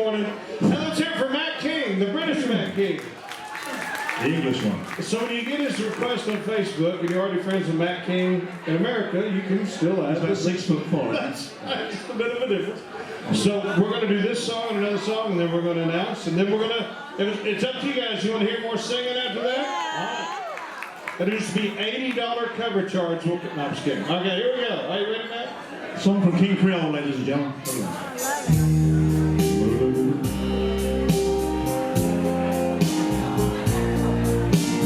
morning. And let's hear it for Matt King, the British Matt King. The English one. So when you get his request on Facebook and you're already friends with Matt King in America, you can still add He's about 6'4". That's just a bit of a difference. So we're going to do this song and another song, and then we're going to announce, and then we're going to, it's up to you guys. You want to hear more singing after that? All right. It'll just be $80 cover charge. No, I'm just kidding. Okay, here we go. Are you ready, Matt? Song from King Creole, ladies and gentlemen.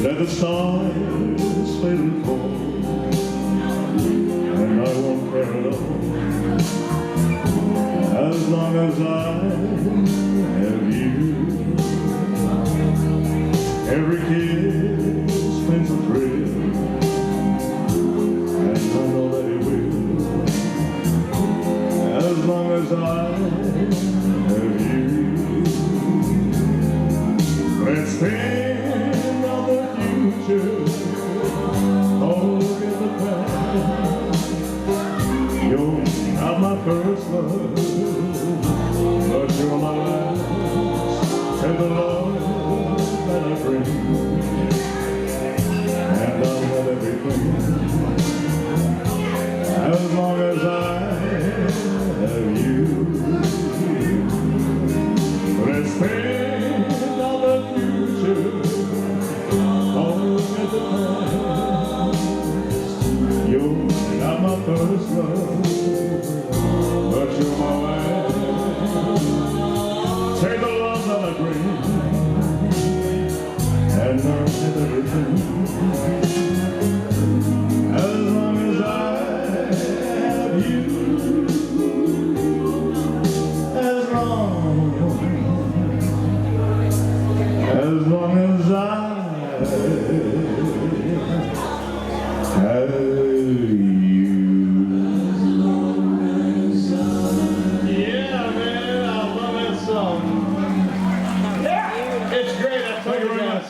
Let the stars fade and fall, and I won't care at all, as long as I have you. Every kiss brings a thrill, and I know that it will, as long as I have you. Let's think of the future, forget the past. You're not my first love, but you're my last. Take the love that I bring, and I'll have everything, as long as I have you. Let's think of the future, forget the past. You're not my first love, but you're my last. Take the love that I bring, and I'll have everything, as long as I have you. As long as I have you. Yeah, man, I love that song. It's great. I tell you guys.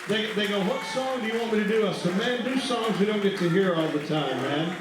They go, what song do you want me to do? I said, man, do songs we don't get to hear all the time, man.